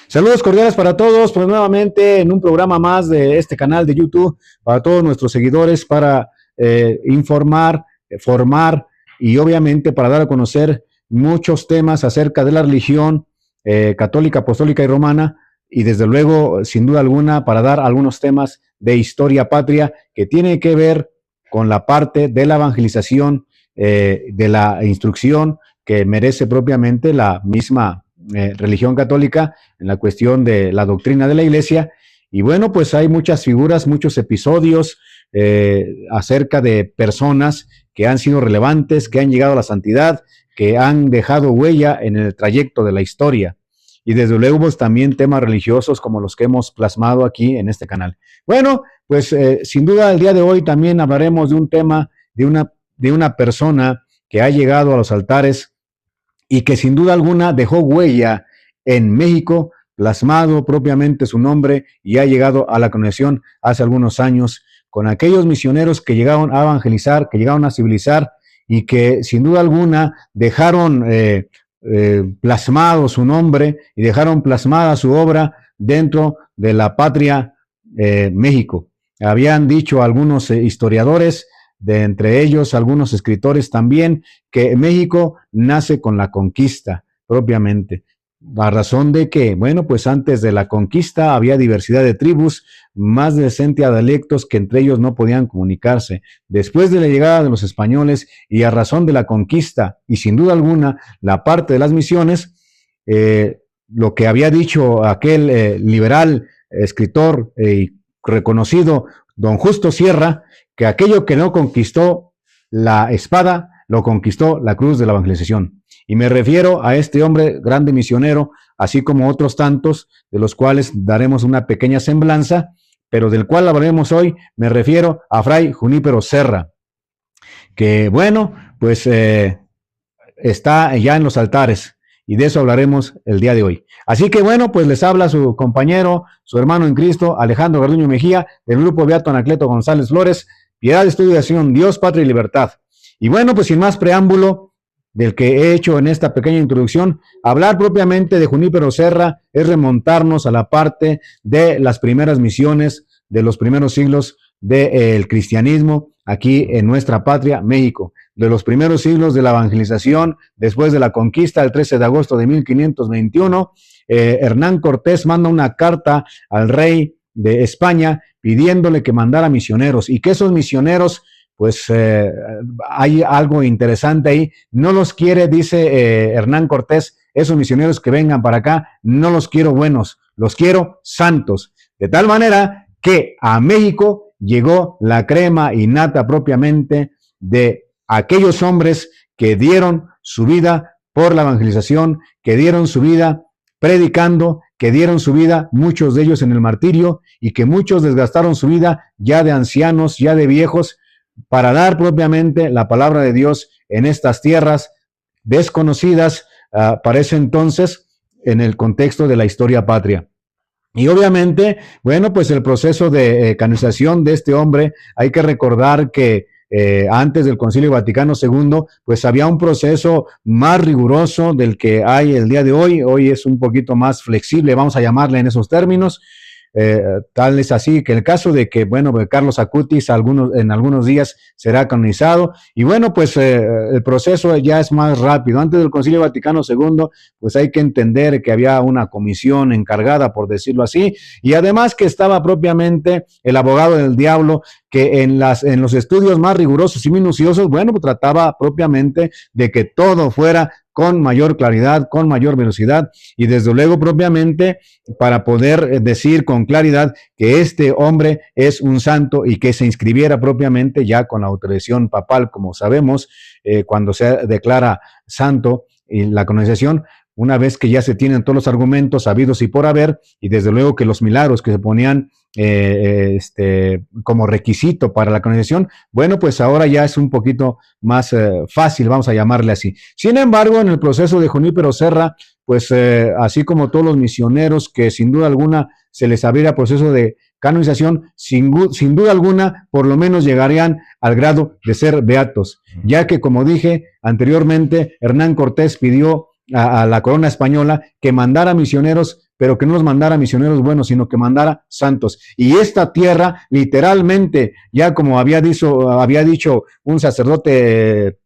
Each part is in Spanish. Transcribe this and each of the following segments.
Saludos cordiales para todos, pues nuevamente en un programa más de este canal de YouTube, para todos nuestros seguidores, para informar, formar y obviamente para dar a conocer muchos temas acerca de la religión católica, apostólica y romana, y desde luego, sin duda alguna, para dar algunos temas de historia patria que tiene que ver con la parte de la evangelización, de la instrucción que merece propiamente la misma religión católica en la cuestión de la doctrina de la iglesia. Y bueno, pues hay muchas figuras, muchos episodios acerca de personas que han sido relevantes, que han llegado a la santidad, que han dejado huella en el trayecto de la historia. Y desde luego pues, también temas religiosos como los que hemos plasmado aquí en este canal. Bueno, pues sin duda el día de hoy también hablaremos de un tema de una persona que ha llegado a los altares y que sin duda alguna dejó huella en México, plasmado propiamente su nombre y ha llegado a la conexión hace algunos años con aquellos misioneros que llegaron a evangelizar, que llegaron a civilizar y que sin duda alguna dejaron plasmado su nombre y dejaron plasmada su obra dentro de la patria México. Habían dicho algunos historiadores, de entre ellos algunos escritores también, que México nace con la conquista propiamente, a razón de que, bueno, pues antes de la conquista había diversidad de tribus, más de 60 dialectos que entre ellos no podían comunicarse. Después de la llegada de los españoles y a razón de la conquista, y sin duda alguna la parte de las misiones, lo que había dicho aquel liberal escritor reconocido, don Justo Sierra, que aquello que no conquistó la espada, lo conquistó la cruz de la evangelización. Y me refiero a este hombre grande misionero, así como otros tantos, de los cuales daremos una pequeña semblanza, pero del cual hablaremos hoy. Me refiero a Fray Junípero Serra, que bueno, pues está ya en los altares, y de eso hablaremos el día de hoy. Así que bueno, pues les habla su compañero, su hermano en Cristo, Alejandro Garduño Mejía, del grupo Beato Anacleto González Flores, Piedad de Estudiación, Dios, Patria y Libertad. Y bueno, pues sin más preámbulo del que he hecho en esta pequeña introducción, hablar propiamente de Junípero Serra es remontarnos a la parte de las primeras misiones de los primeros siglos del cristianismo aquí en nuestra patria, México, de los primeros siglos de la evangelización, después de la conquista, el 13 de agosto de 1521, Hernán Cortés manda una carta al rey de España pidiéndole que mandara misioneros y que esos misioneros, pues hay algo interesante ahí, no los quiere, dice Hernán Cortés, esos misioneros que vengan para acá, no los quiero buenos, los quiero santos, de tal manera que a México llegó la crema innata propiamente de aquellos hombres que dieron su vida por la evangelización, que dieron su vida predicando, que dieron su vida, muchos de ellos en el martirio, y que muchos desgastaron su vida ya de ancianos, ya de viejos, para dar propiamente la palabra de Dios en estas tierras desconocidas para ese entonces en el contexto de la historia patria. Y obviamente, bueno, pues el proceso de canonización de este hombre, hay que recordar que antes del Concilio Vaticano II, pues había un proceso más riguroso del que hay el día de hoy. Hoy es un poquito más flexible, vamos a llamarle en esos términos. Tal es así que el caso de que, bueno, Carlos Acutis en algunos días será canonizado y bueno, pues el proceso ya es más rápido. Antes del Concilio Vaticano II, pues hay que entender que había una comisión encargada, por decirlo así, y además que estaba propiamente el abogado del diablo, que en los estudios más rigurosos y minuciosos, bueno, pues trataba propiamente de que todo fuera con mayor claridad, con mayor velocidad y desde luego propiamente para poder decir con claridad que este hombre es un santo y que se inscribiera propiamente ya con la autorización papal, como sabemos, cuando se declara santo y la canonización, una vez que ya se tienen todos los argumentos habidos y por haber, y desde luego que los milagros que se ponían como requisito para la canonización, bueno, pues ahora ya es un poquito más fácil, vamos a llamarle así. Sin embargo, en el proceso de Junípero Serra, pues así como todos los misioneros que sin duda alguna se les abriera proceso de canonización, sin duda alguna, por lo menos llegarían al grado de ser beatos, ya que, como dije anteriormente, Hernán Cortés pidió a la corona española que mandara misioneros pero que no nos mandara misioneros buenos, sino que mandara santos. Y esta tierra, literalmente, ya como había dicho un sacerdote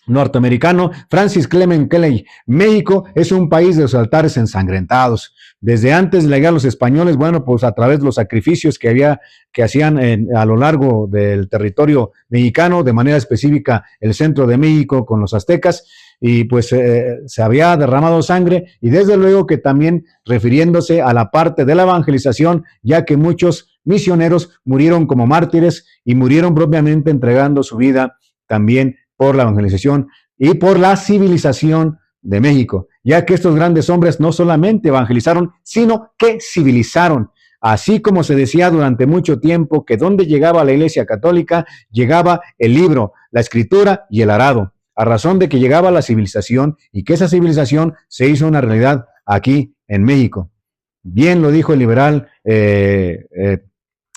norteamericano, Francis Clement Kelley, México es un país de los altares ensangrentados. Desde antes de llegar a los españoles, bueno, pues a través de los sacrificios que hacían a lo largo del territorio mexicano, de manera específica el centro de México con los aztecas, y pues se había derramado sangre, y desde luego que también refiriéndose a la parte de la evangelización, ya que muchos misioneros murieron como mártires y murieron propiamente entregando su vida también por la evangelización y por la civilización de México, ya que estos grandes hombres no solamente evangelizaron, sino que civilizaron. Así como se decía durante mucho tiempo que donde llegaba la Iglesia Católica, llegaba el libro, la escritura y el arado, a razón de que llegaba la civilización y que esa civilización se hizo una realidad aquí en México. Bien lo dijo el liberal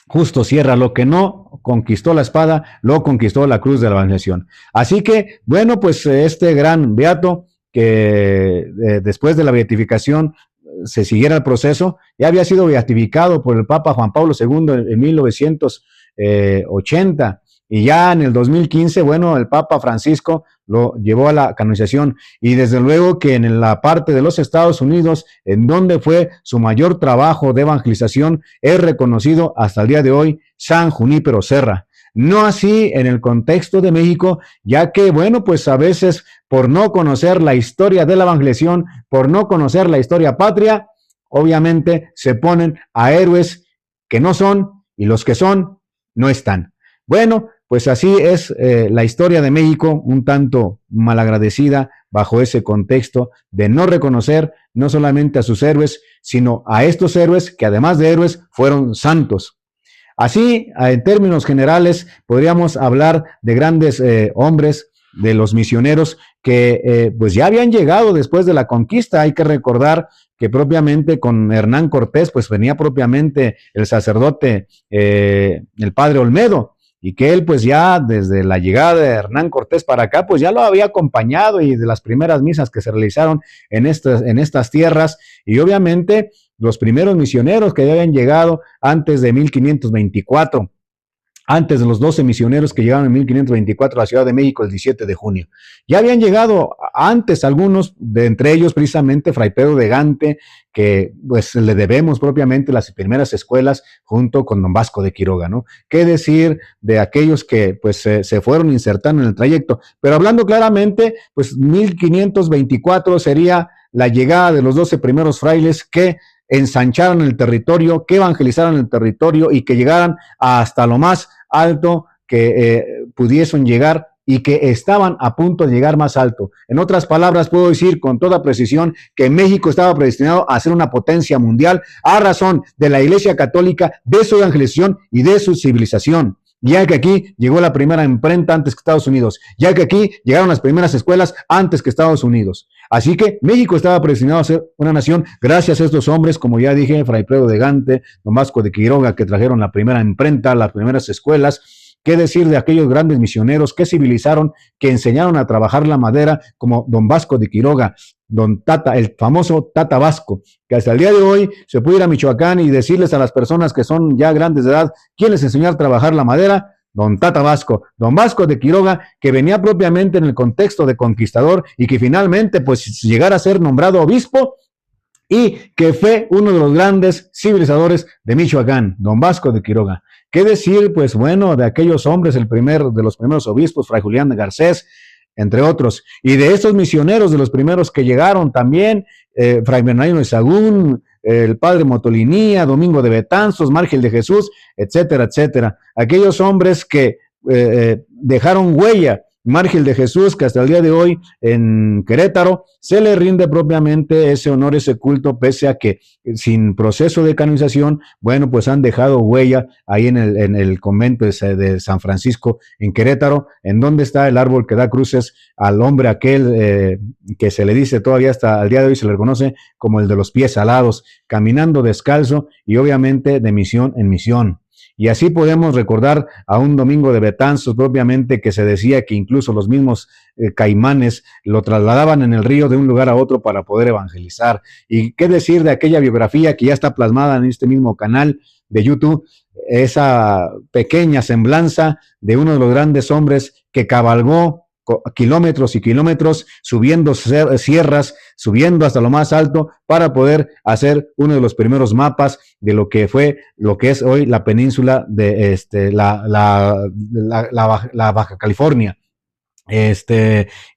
Justo Sierra, lo que no conquistó la espada, lo conquistó la cruz de la evangelización. Así que, bueno, pues este gran beato, que después de la beatificación se siguiera el proceso, ya había sido beatificado por el Papa Juan Pablo II en 1980, y ya en el 2015, bueno, el Papa Francisco lo llevó a la canonización, y desde luego que en la parte de los Estados Unidos, en donde fue su mayor trabajo de evangelización, es reconocido hasta el día de hoy San Junípero Serra. No así en el contexto de México, ya que, bueno, pues a veces por no conocer la historia de la evangelización, por no conocer la historia patria, obviamente se ponen a héroes que no son, y los que son no están. Bueno, pues así es la historia de México, un tanto malagradecida bajo ese contexto de no reconocer no solamente a sus héroes, sino a estos héroes que además de héroes fueron santos. Así, en términos generales, podríamos hablar de grandes hombres, de los misioneros que pues ya habían llegado después de la conquista. Hay que recordar que propiamente con Hernán Cortés pues venía propiamente el sacerdote, el padre Olmedo, y que él pues ya desde la llegada de Hernán Cortés para acá pues ya lo había acompañado, y de las primeras misas que se realizaron en estas tierras, y obviamente los primeros misioneros que habían llegado antes de 1524, antes de los 12 misioneros que llegaron en 1524 a la Ciudad de México el 17 de junio. Ya habían llegado antes algunos, de entre ellos precisamente Fray Pedro de Gante, que pues le debemos propiamente las primeras escuelas junto con don Vasco de Quiroga, ¿no? ¿Qué decir de aquellos que pues se fueron insertando en el trayecto? Pero hablando claramente, pues 1524 sería la llegada de los 12 primeros frailes que ensancharon el territorio, que evangelizaron el territorio y que llegaran hasta lo más alto que pudiesen llegar, y que estaban a punto de llegar más alto. En otras palabras, puedo decir con toda precisión que México estaba predestinado a ser una potencia mundial a razón de la Iglesia Católica, de su evangelización y de su civilización. Ya que aquí llegó la primera imprenta antes que Estados Unidos, ya que aquí llegaron las primeras escuelas antes que Estados Unidos. Así que México estaba predestinado a ser una nación gracias a estos hombres, como ya dije, Fray Pedro de Gante, don Vasco de Quiroga, que trajeron la primera imprenta, las primeras escuelas. ¿Qué decir de aquellos grandes misioneros que civilizaron, que enseñaron a trabajar la madera, como don Vasco de Quiroga, don Tata, el famoso Tata Vasco, que hasta el día de hoy se puede ir a Michoacán y decirles a las personas que son ya grandes de edad, ¿quién les enseñó a trabajar la madera? Don Tata Vasco, don Vasco de Quiroga, que venía propiamente en el contexto de conquistador y que finalmente pues llegara a ser nombrado obispo, y que fue uno de los grandes civilizadores de Michoacán, don Vasco de Quiroga. ¿Qué decir? Pues bueno, de aquellos hombres, de los primeros obispos, Fray Julián de Garcés, entre otros, y de estos misioneros, de los primeros que llegaron también, Fray Bernardino de Sahagún, el padre Motolinía, Domingo de Betanzos, Márgel de Jesús, etcétera, etcétera. Aquellos hombres que dejaron huella. Márgel de Jesús, que hasta el día de hoy en Querétaro se le rinde propiamente ese honor, ese culto, pese a que sin proceso de canonización, bueno, pues han dejado huella ahí en el convento de San Francisco en Querétaro, en donde está el árbol que da cruces al hombre aquel que se le dice todavía hasta el día de hoy, se le reconoce como el de los pies alados, caminando descalzo y obviamente de misión en misión. Y así podemos recordar a un Domingo de Betanzos propiamente, que se decía que incluso los mismos caimanes lo trasladaban en el río de un lugar a otro para poder evangelizar. Y qué decir de aquella biografía que ya está plasmada en este mismo canal de YouTube, esa pequeña semblanza de uno de los grandes hombres que cabalgó kilómetros y kilómetros, subiendo sierras, subiendo hasta lo más alto para poder hacer uno de los primeros mapas de lo que fue, lo que es hoy la península de la Baja California.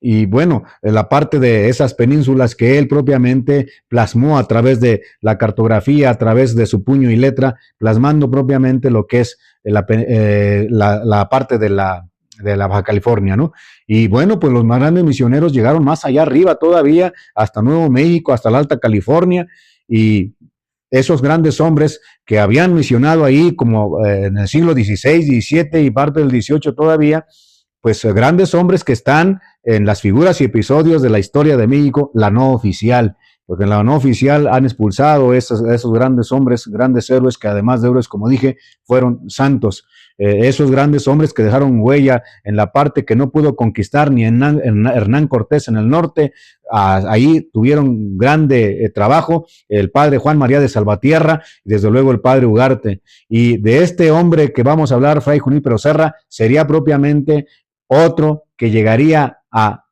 Y bueno, la parte de esas penínsulas que él propiamente plasmó a través de la cartografía, a través de su puño y letra, plasmando propiamente lo que es la parte de la Baja California, ¿no? Y bueno, pues los más grandes misioneros llegaron más allá arriba todavía, hasta Nuevo México, hasta la Alta California, y esos grandes hombres que habían misionado ahí como en el siglo XVI, XVII y parte del XVIII todavía, pues grandes hombres que están en las figuras y episodios de la historia de México, la no oficial, porque en la no oficial han expulsado esos grandes hombres, grandes héroes, que además de héroes, como dije, fueron santos. Esos grandes hombres que dejaron huella en la parte que no pudo conquistar ni Hernán Cortés en el norte. Ahí tuvieron grande trabajo el padre Juan María de Salvatierra y desde luego el padre Ugarte. Y de este hombre que vamos a hablar, Fray Junípero Serra, sería propiamente otro que llegaría a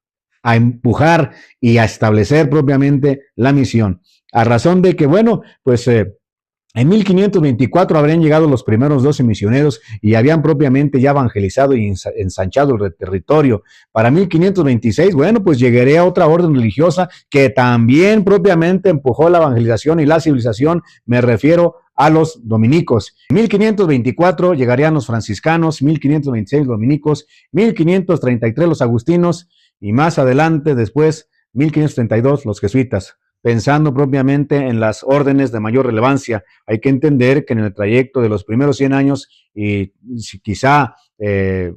empujar y a establecer propiamente la misión. A razón de que, bueno, pues en 1524 habrían llegado los primeros 12 misioneros y habían propiamente ya evangelizado y ensanchado el territorio. Para 1526, bueno, pues llegaría otra orden religiosa que también propiamente empujó la evangelización y la civilización. Me refiero a los dominicos. En 1524 llegarían los franciscanos, 1526 los dominicos, 1533 los agustinos y más adelante, después, 1532 los jesuitas. Pensando propiamente en las órdenes de mayor relevancia, hay que entender que en el trayecto de los primeros 100 años y quizá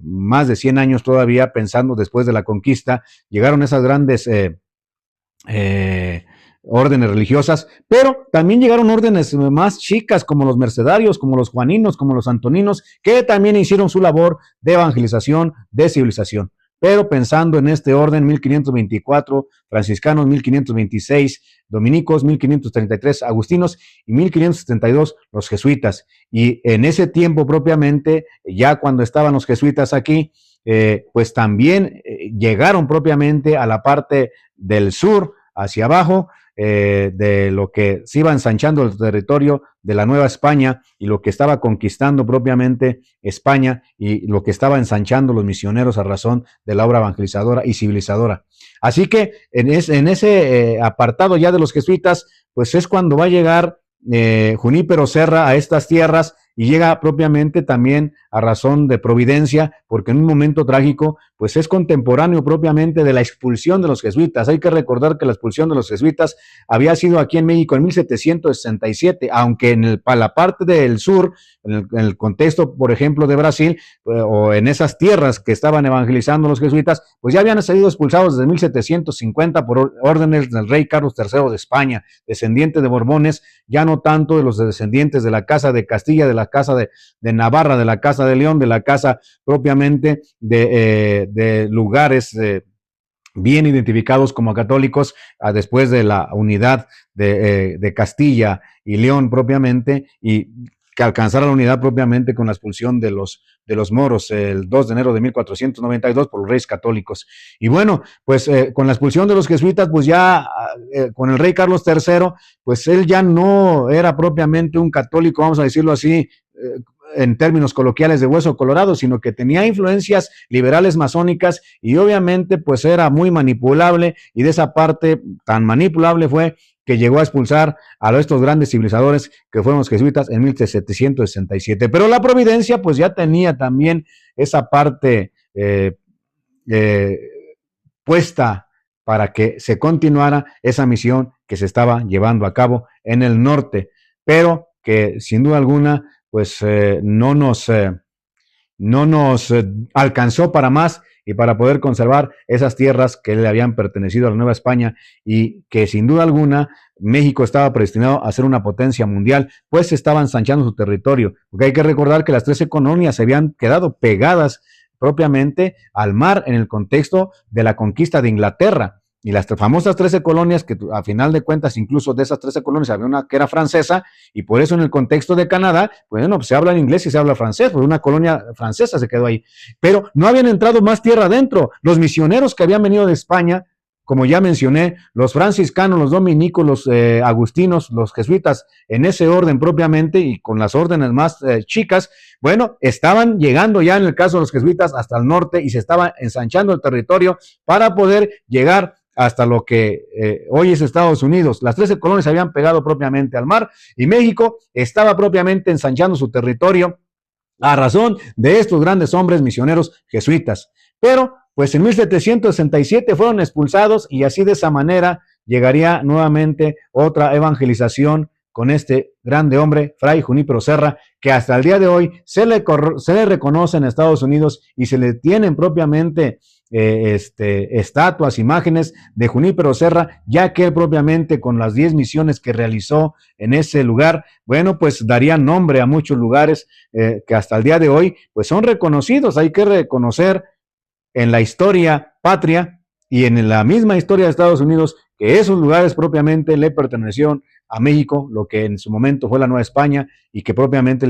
más de 100 años todavía, pensando después de la conquista, llegaron esas grandes órdenes religiosas, pero también llegaron órdenes más chicas como los mercedarios, como los juaninos, como los antoninos, que también hicieron su labor de evangelización, de civilización. Pero pensando en este orden, 1524 franciscanos, 1526 dominicos, 1533 agustinos y 1572 los jesuitas. Y en ese tiempo propiamente, ya cuando estaban los jesuitas aquí, pues también llegaron propiamente a la parte del sur, hacia abajo, de lo que se iba ensanchando el territorio de la Nueva España y lo que estaba conquistando propiamente España y lo que estaba ensanchando los misioneros a razón de la obra evangelizadora y civilizadora. Así que en ese apartado ya de los jesuitas, pues es cuando va a llegar Junípero Serra a estas tierras y llega propiamente también a razón de providencia, porque en un momento trágico, pues es contemporáneo propiamente de la expulsión de los jesuitas. Hay que recordar que la expulsión de los jesuitas había sido aquí en México en 1767, aunque en la parte del sur, en el contexto, por ejemplo, de Brasil, o en esas tierras que estaban evangelizando los jesuitas, pues ya habían sido expulsados desde 1750 por órdenes del rey Carlos III de España, descendiente de Borbones, ya no tanto de los descendientes de la Casa de Castilla, de la Casa de Navarra, de la Casa de León, de la Casa propiamente de lugares bien identificados como católicos, después de la unidad de Castilla y León propiamente, y que alcanzara la unidad propiamente con la expulsión de los moros el 2 de enero de 1492 por los reyes católicos. Y bueno, pues con la expulsión de los jesuitas, pues ya con el rey Carlos III, pues él ya no era propiamente un católico, vamos a decirlo así, en términos coloquiales de hueso colorado, sino que tenía influencias liberales masónicas y obviamente pues era muy manipulable, y de esa parte tan manipulable fue que llegó a expulsar a estos grandes civilizadores que fueron los jesuitas en 1767. Pero la providencia pues ya tenía también esa parte puesta para que se continuara esa misión que se estaba llevando a cabo en el norte, pero que sin duda alguna pues no nos alcanzó para más, y para poder conservar esas tierras que le habían pertenecido a la Nueva España y que sin duda alguna México estaba predestinado a ser una potencia mundial, pues se estaba ensanchando su territorio, porque hay que recordar que las 13 colonias se habían quedado pegadas propiamente al mar en el contexto de la conquista de Inglaterra. Y las famosas 13 colonias, que a final de cuentas, incluso de esas 13 colonias, había una que era francesa, y por eso en el contexto de Canadá, bueno, pues se habla en inglés y se habla francés, porque una colonia francesa se quedó ahí. Pero no habían entrado más tierra adentro. Los misioneros que habían venido de España, como ya mencioné, los franciscanos, los dominicos, los agustinos, los jesuitas, en ese orden propiamente y con las órdenes más chicas, bueno, estaban llegando ya en el caso de los jesuitas hasta el norte y se estaba ensanchando el territorio para poder llegar hasta lo que hoy es Estados Unidos. Las 13 colonias se habían pegado propiamente al mar y México estaba propiamente ensanchando su territorio a razón de estos grandes hombres misioneros jesuitas. Pero pues en 1767 fueron expulsados y así de esa manera llegaría nuevamente otra evangelización con este grande hombre, Fray Junípero Serra, que hasta el día de hoy se le reconoce en Estados Unidos y se le tienen propiamente estatuas, imágenes de Junípero Serra, ya que él propiamente con las 10 misiones que realizó en ese lugar, bueno, pues daría nombre a muchos lugares que hasta el día de hoy pues son reconocidos. Hay que reconocer en la historia patria y en la misma historia de Estados Unidos que esos lugares propiamente le pertenecieron a México, lo que en su momento fue la Nueva España, y que propiamente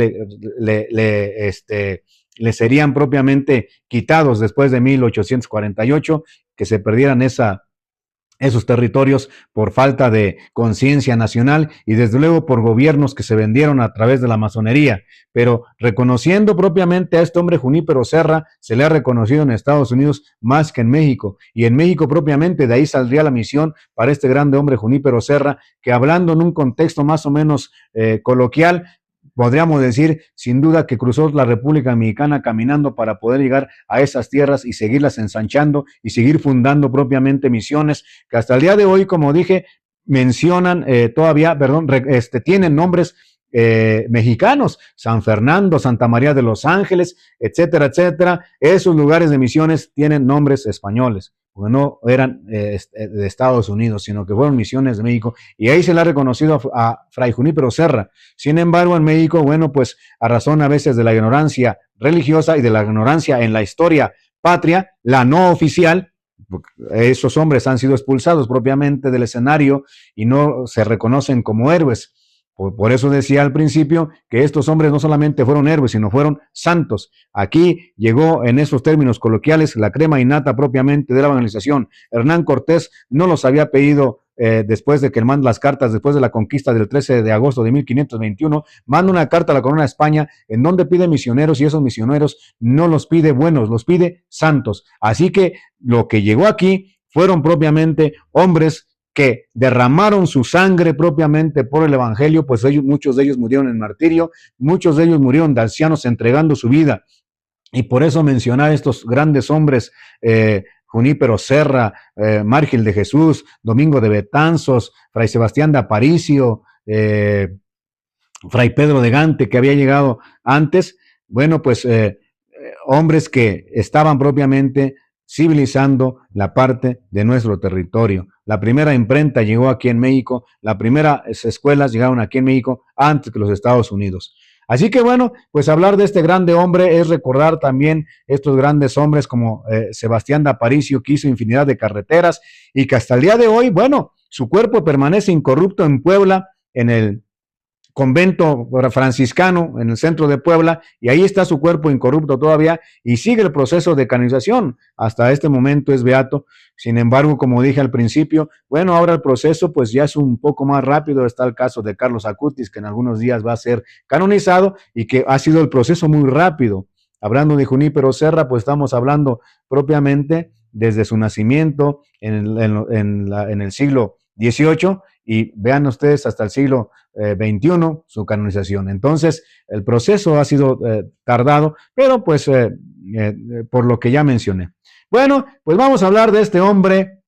le serían propiamente quitados después de 1848, que se perdieran esos territorios por falta de conciencia nacional y desde luego por gobiernos que se vendieron a través de la masonería. Pero reconociendo propiamente a este hombre Junípero Serra, se le ha reconocido en Estados Unidos más que en México. Y en México propiamente de ahí saldría la misión para este grande hombre Junípero Serra, que hablando en un contexto más o menos coloquial, podríamos decir sin duda que cruzó la República Mexicana caminando para poder llegar a esas tierras y seguirlas ensanchando y seguir fundando propiamente misiones que hasta el día de hoy, como dije, mencionan tienen nombres mexicanos: San Fernando, Santa María de los Ángeles, etcétera, etcétera. Esos lugares de misiones tienen nombres españoles, porque no eran de Estados Unidos, sino que fueron misiones de México, y ahí se le ha reconocido a Fray Junípero Serra. Sin embargo, en México, bueno, pues a razón a veces de la ignorancia religiosa y de la ignorancia en la historia patria, la no oficial, esos hombres han sido expulsados propiamente del escenario y no se reconocen como héroes. Por eso decía al principio que estos hombres no solamente fueron héroes, sino fueron santos. Aquí llegó en esos términos coloquiales la crema innata propiamente de la evangelización. Hernán Cortés no los había pedido después de que él manda las cartas, después de la conquista del 13 de agosto de 1521, manda una carta a la corona de España en donde pide misioneros, y esos misioneros no los pide buenos, los pide santos. Así que lo que llegó aquí fueron propiamente hombres que derramaron su sangre propiamente por el evangelio, pues muchos de ellos murieron en martirio, muchos de ellos murieron de ancianos entregando su vida. Y por eso mencionar estos grandes hombres, Junípero Serra, Márgel de Jesús, Domingo de Betanzos, Fray Sebastián de Aparicio, Fray Pedro de Gante, que había llegado antes, bueno, pues hombres que estaban propiamente civilizando la parte de nuestro territorio. La primera imprenta llegó aquí en México, las primeras escuelas llegaron aquí en México antes que los Estados Unidos. Así que bueno, pues hablar de este grande hombre es recordar también estos grandes hombres como Sebastián de Aparicio, que hizo infinidad de carreteras y que hasta el día de hoy, bueno, su cuerpo permanece incorrupto en Puebla, en el convento franciscano en el centro de Puebla, y ahí está su cuerpo incorrupto todavía y sigue el proceso de canonización. Hasta este momento es beato. Sin embargo, como dije al principio, bueno, ahora el proceso pues ya es un poco más rápido. Está el caso de Carlos Acutis, que en algunos días va a ser canonizado y que ha sido el proceso muy rápido. Hablando de Junípero Serra, pues estamos hablando propiamente desde su nacimiento en el siglo XVIII, y vean ustedes hasta el siglo XXI su canonización. Entonces, el proceso ha sido tardado, pero pues por lo que ya mencioné. Bueno, pues vamos a hablar de este hombre,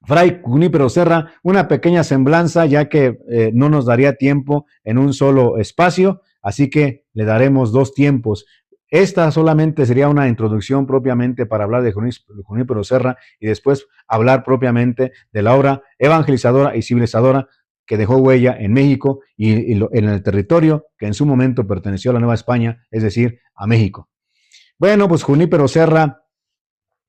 Fray Junípero Serra, una pequeña semblanza, ya que no nos daría tiempo en un solo espacio, así que le daremos dos tiempos. Esta solamente sería una introducción propiamente para hablar de Junípero Serra y después hablar propiamente de la obra evangelizadora y civilizadora que dejó huella en México y en el territorio que en su momento perteneció a la Nueva España, es decir, a México. Bueno, pues Junípero Serra,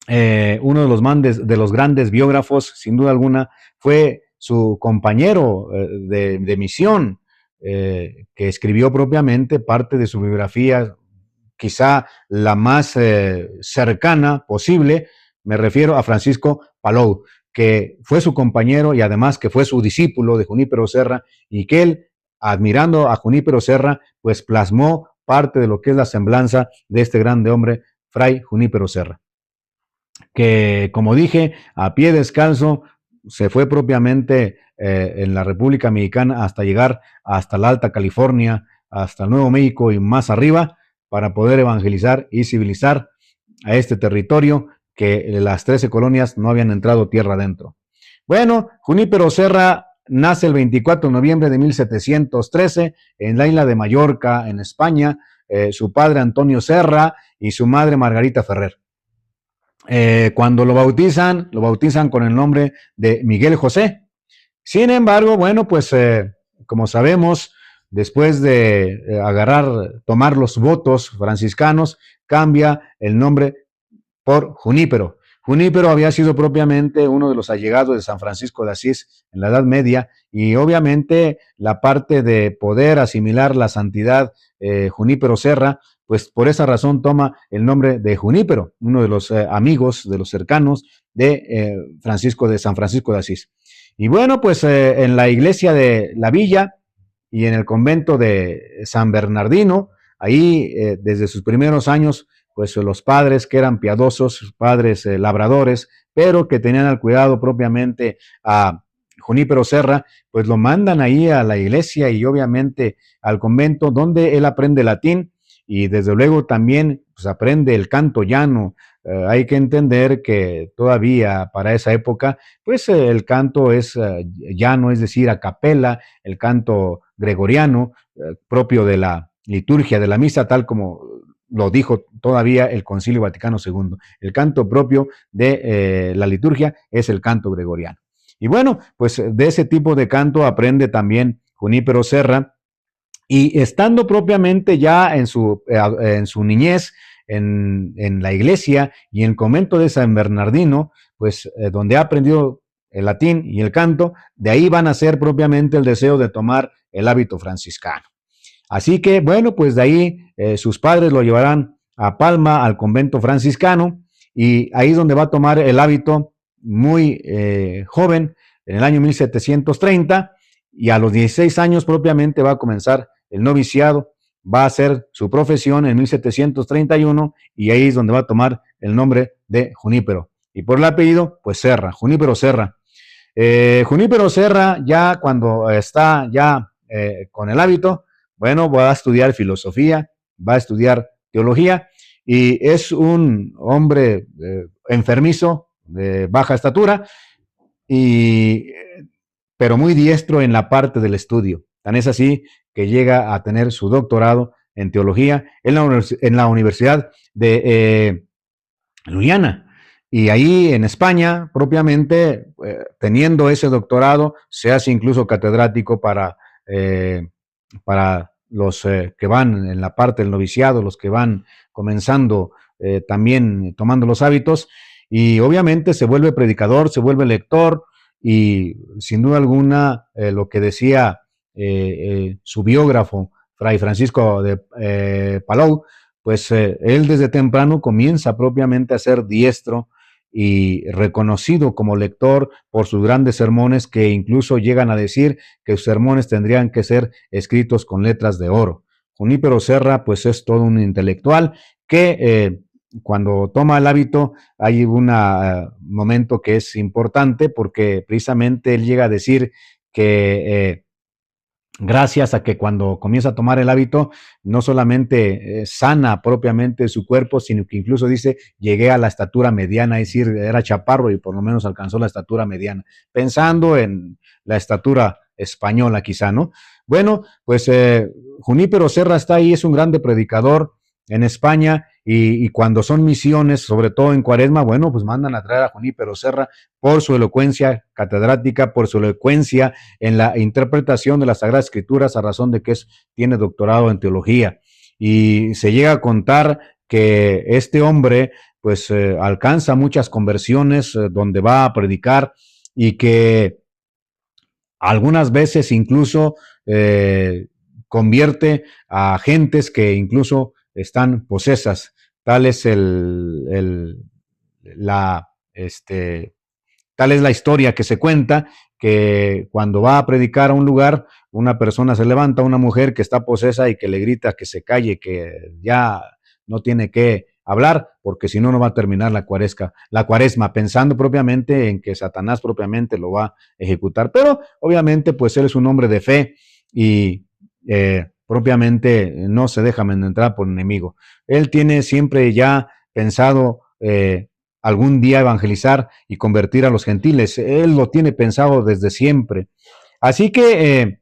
uno de los grandes biógrafos, sin duda alguna, fue su compañero de misión, que escribió propiamente parte de su biografía, quizá la más cercana posible. Me refiero a Francisco Palou, que fue su compañero y además que fue su discípulo de Junípero Serra, y que él, admirando a Junípero Serra, pues plasmó parte de lo que es la semblanza de este grande hombre, Fray Junípero Serra, que, como dije, a pie descalzo se fue propiamente en la República Mexicana hasta llegar hasta la Alta California, hasta el Nuevo México y más arriba, para poder evangelizar y civilizar a este territorio que las 13 colonias no habían entrado tierra adentro. Bueno, Junípero Serra nace el 24 de noviembre de 1713 en la isla de Mallorca, en España. Su padre Antonio Serra y su madre Margarita Ferrer. Cuando lo bautizan con el nombre de Miguel José. Sin embargo, bueno, pues como sabemos, después de tomar los votos franciscanos, cambia el nombre por Junípero. Junípero había sido propiamente uno de los allegados de San Francisco de Asís en la Edad Media, y obviamente la parte de poder asimilar la santidad Junípero Serra, pues por esa razón toma el nombre de Junípero, uno de los amigos, de los cercanos de San Francisco de Asís. Y bueno, pues en la iglesia de la villa y en el convento de San Bernardino, ahí desde sus primeros años, pues los padres que eran piadosos, padres labradores, pero que tenían al cuidado propiamente a Junípero Serra, pues lo mandan ahí a la iglesia y obviamente al convento, donde él aprende latín y desde luego también pues, aprende el canto llano. Hay que entender que todavía para esa época, pues el canto es llano, es decir, a capela, el canto gregoriano, propio de la liturgia de la misa, tal como lo dijo todavía el Concilio Vaticano II. El canto propio de la liturgia es el canto gregoriano. Y bueno, pues de ese tipo de canto aprende también Junípero Serra, y estando propiamente ya en su niñez en la iglesia y en el convento de San Bernardino, pues donde ha aprendido el latín y el canto, de ahí van a ser propiamente el deseo de tomar el hábito franciscano. Así que, bueno, pues de ahí sus padres lo llevarán a Palma, al convento franciscano, y ahí es donde va a tomar el hábito muy joven, en el año 1730, y a los 16 años propiamente va a comenzar el noviciado, va a hacer su profesión en 1731, y ahí es donde va a tomar el nombre de Junípero. Y por el apellido, pues Serra, Junípero Serra. Junípero Serra, ya cuando está ya con el hábito, bueno, va a estudiar filosofía, va a estudiar teología, y es un hombre enfermizo, de baja estatura, y, pero muy diestro en la parte del estudio. Tan es así que llega a tener su doctorado en teología en la Universidad de Luyana. Y ahí en España, propiamente, teniendo ese doctorado, se hace incluso catedrático para los que van en la parte del noviciado, los que van comenzando también tomando los hábitos, y obviamente se vuelve predicador, se vuelve lector, y sin duda alguna lo que decía su biógrafo, Fray Francisco de Palou, pues él desde temprano comienza propiamente a ser diestro y reconocido como lector por sus grandes sermones, que incluso llegan a decir que sus sermones tendrían que ser escritos con letras de oro. Junípero Serra pues es todo un intelectual que cuando toma el hábito hay un momento que es importante, porque precisamente él llega a decir que gracias a que cuando comienza a tomar el hábito, no solamente sana propiamente su cuerpo, sino que incluso dice, llegué a la estatura mediana, es decir, era chaparro y por lo menos alcanzó la estatura mediana, pensando en la estatura española quizá, ¿no? Bueno, pues Junípero Serra está ahí, es un grande predicador, en España, y cuando son misiones, sobre todo en Cuaresma, bueno, pues mandan a traer a Junípero Serra por su elocuencia catedrática, por su elocuencia en la interpretación de las Sagradas Escrituras, a razón de que tiene doctorado en teología. Y se llega a contar que este hombre pues alcanza muchas conversiones donde va a predicar, y que algunas veces incluso convierte a gentes que incluso están posesas. Tal es la, este, tal es la historia que se cuenta, que cuando va a predicar a un lugar, una persona se levanta, una mujer que está posesa, y que le grita que se calle, que ya no tiene que hablar, porque si no, no va a terminar la cuaresma, pensando propiamente en que Satanás propiamente lo va a ejecutar. Pero obviamente, pues él es un hombre de fe, y propiamente no se deja amedrentar por enemigo. Él tiene siempre ya pensado algún día evangelizar y convertir a los gentiles. Él lo tiene pensado desde siempre. Así que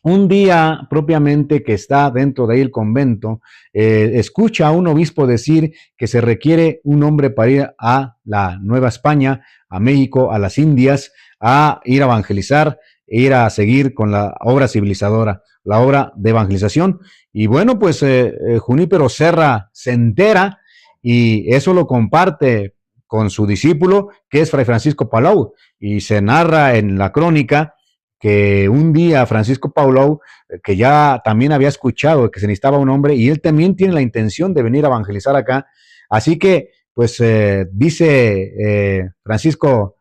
un día propiamente que está dentro de ahí el convento, escucha a un obispo decir que se requiere un hombre para ir a la Nueva España, a México, a las Indias, a ir a evangelizar, ir a seguir con la obra civilizadora, la obra de evangelización. Y bueno, pues Junípero Serra se entera, y eso lo comparte con su discípulo, que es Fray Francisco Palau, y se narra en la crónica que un día Francisco Paulou, que ya también había escuchado que se necesitaba un hombre, y él también tiene la intención de venir a evangelizar acá. Así que, pues, dice Francisco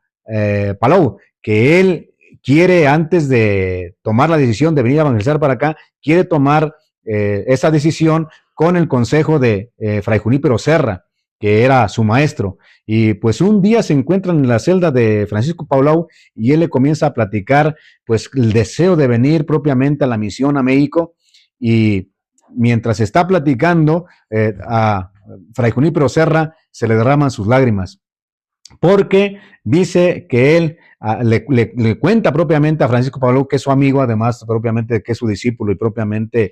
Paulou que él quiere, antes de tomar la decisión de venir a evangelizar para acá, quiere tomar esa decisión con el consejo de Fray Junípero Serra, que era su maestro. Y pues un día se encuentran en la celda de Francisco Paulou, y él le comienza a platicar pues el deseo de venir propiamente a la misión a México. Y mientras está platicando, a Fray Junípero Serra se le derraman sus lágrimas, porque dice que él le cuenta propiamente a Francisco Paulou, que es su amigo, además propiamente que es su discípulo, y propiamente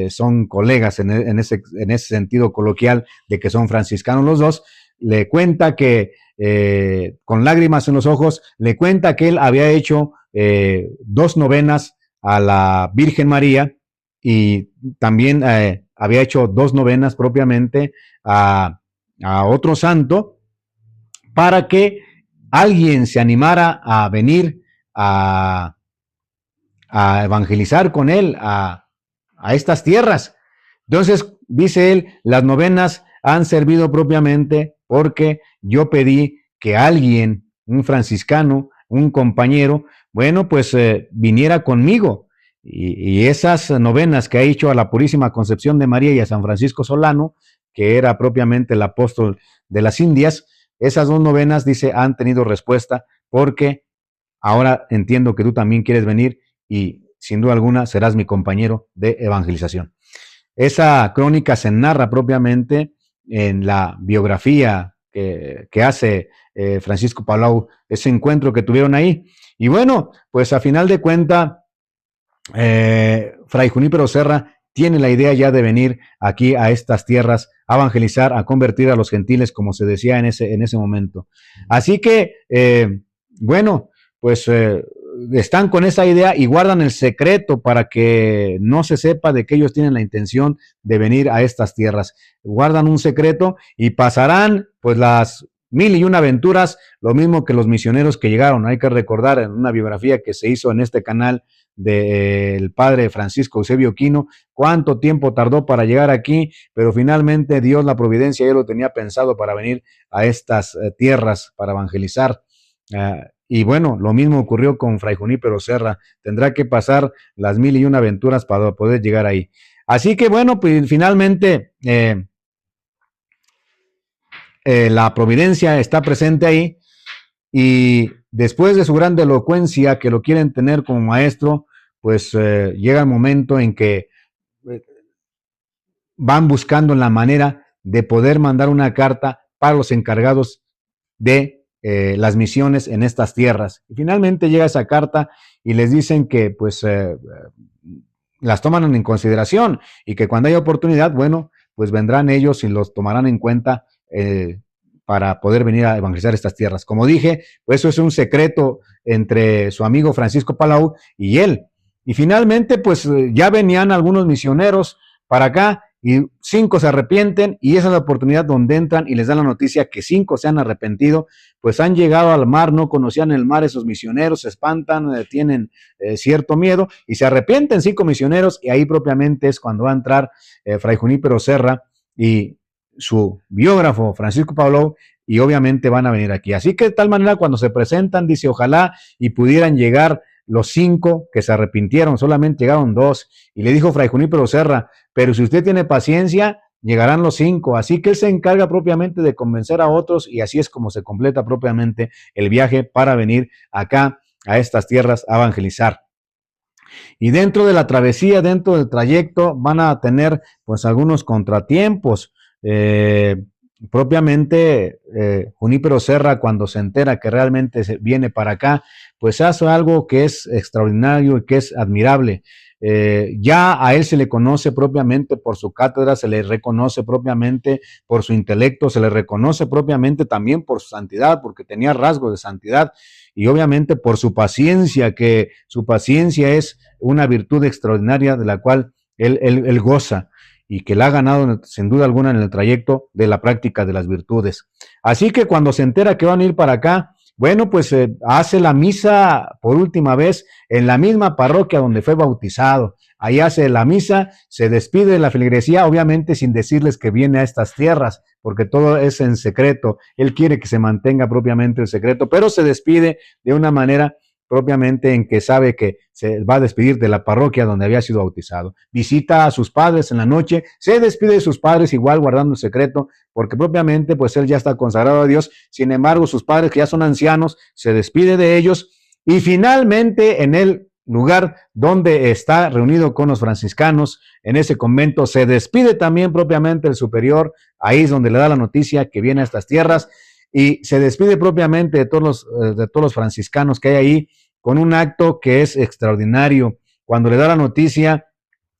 son colegas en ese sentido coloquial, de que son franciscanos los dos. Le cuenta que con lágrimas en los ojos, le cuenta que él había hecho 2 novenas a la Virgen María, y también había hecho 2 novenas propiamente a otro santo, para que alguien se animara a venir a, a evangelizar con él a estas tierras. Entonces, dice él, las novenas han servido propiamente porque yo pedí que alguien, un franciscano, un compañero, bueno, pues viniera conmigo. Y esas novenas que ha hecho a la Purísima Concepción de María y a San Francisco Solano, que era propiamente el apóstol de las Indias, esas 2 novenas, dice, han tenido respuesta, porque ahora entiendo que tú también quieres venir, y sin duda alguna serás mi compañero de evangelización. Esa crónica se narra propiamente en la biografía que hace Francisco Palau, ese encuentro que tuvieron ahí. Y bueno, pues a final de cuentas, Fray Junípero Serra tiene la idea ya de venir aquí a estas tierras a evangelizar, a convertir a los gentiles, como se decía en ese momento. Así que, bueno, pues están con esa idea y guardan el secreto para que no se sepa de que ellos tienen la intención de venir a estas tierras. Guardan un secreto y pasarán pues las 1001 aventuras, lo mismo que los misioneros que llegaron. Hay que recordar en una biografía que se hizo en este canal del padre Francisco Eusebio Quino, cuánto tiempo tardó para llegar aquí, pero finalmente Dios, la providencia, ya lo tenía pensado para venir a estas tierras para evangelizar. Y bueno, lo mismo ocurrió con Fray Junípero Serra. Tendrá que pasar las 1001 aventuras para poder llegar ahí. Así que bueno, pues finalmente la providencia está presente ahí, y después de su gran elocuencia, que lo quieren tener como maestro, pues llega el momento en que van buscando la manera de poder mandar una carta para los encargados de las misiones en estas tierras. Y finalmente llega esa carta y les dicen que pues las toman en consideración, y que cuando haya oportunidad, bueno, pues vendrán ellos y los tomarán en cuenta para poder venir a evangelizar estas tierras. Como dije, pues eso es un secreto entre su amigo Francisco Palau y él. Y finalmente, pues ya venían algunos misioneros para acá y 5 se arrepienten, y esa es la oportunidad donde entran y les dan la noticia que 5 se han arrepentido, pues han llegado al mar, no conocían el mar esos misioneros, se espantan, tienen cierto miedo y se arrepienten 5 misioneros, y ahí propiamente es cuando va a entrar Fray Junípero Serra y su biógrafo Francisco Palau, y obviamente van a venir aquí. Así que de tal manera cuando se presentan, dice, ojalá y pudieran llegar los 5 que se arrepintieron, solamente llegaron 2, y le dijo Fray Junípero Serra, pero si usted tiene paciencia, llegarán los 5, así que él se encarga propiamente de convencer a otros, y así es como se completa propiamente el viaje para venir acá a estas tierras a evangelizar. Y dentro de la travesía, dentro del trayecto, van a tener pues algunos contratiempos. Propiamente Junípero Serra, cuando se entera que realmente viene para acá, pues hace algo que es extraordinario y que es admirable. Ya a él se le conoce propiamente por su cátedra, se le reconoce propiamente por su intelecto, se le reconoce propiamente también por su santidad, porque tenía rasgos de santidad, y obviamente por su paciencia, que su paciencia es una virtud extraordinaria de la cual él goza, y que la ha ganado sin duda alguna en el trayecto de la práctica de las virtudes. Así que cuando se entera que van a ir para acá, bueno, pues hace la misa por última vez en la misma parroquia donde fue bautizado. Ahí hace la misa, se despide de la feligresía, obviamente sin decirles que viene a estas tierras, porque todo es en secreto. Él quiere que se mantenga propiamente el secreto, pero se despide de una manera propiamente en que sabe que se va a despedir de la parroquia donde había sido bautizado. Visita a sus padres en la noche, se despide de sus padres igual guardando el secreto, porque propiamente pues él ya está consagrado a Dios. Sin embargo, sus padres, que ya son ancianos, se despide de ellos, y finalmente en el lugar donde está reunido con los franciscanos, en ese convento, se despide también propiamente el superior. Ahí es donde le da la noticia que viene a estas tierras, y se despide propiamente de todos los franciscanos que hay ahí, con un acto que es extraordinario. Cuando le da la noticia,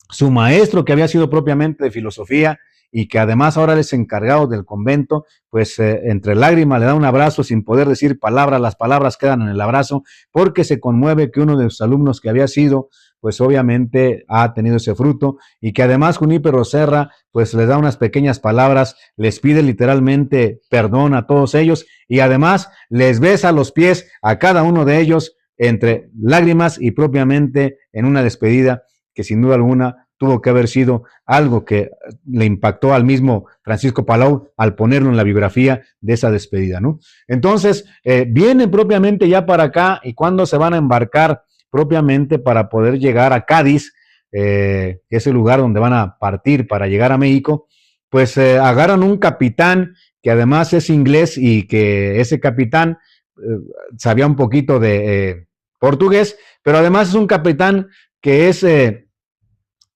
su maestro, que había sido propiamente de filosofía y que además ahora es encargado del convento, pues entre lágrimas le da un abrazo sin poder decir palabras, las palabras quedan en el abrazo, porque se conmueve que uno de sus alumnos que había sido, pues obviamente ha tenido ese fruto, y que además Junípero Serra pues les da unas pequeñas palabras, les pide literalmente perdón a todos ellos, y además les besa los pies a cada uno de ellos entre lágrimas, y propiamente en una despedida que sin duda alguna tuvo que haber sido algo que le impactó al mismo Francisco Palau al ponerlo en la biografía de esa despedida, ¿no? Entonces, vienen propiamente ya para acá, y cuando se van a embarcar propiamente para poder llegar a Cádiz, que es el lugar donde van a partir para llegar a México, pues agarran un capitán que además es inglés, y que ese capitán sabía un poquito de portugués, pero además es un capitán que es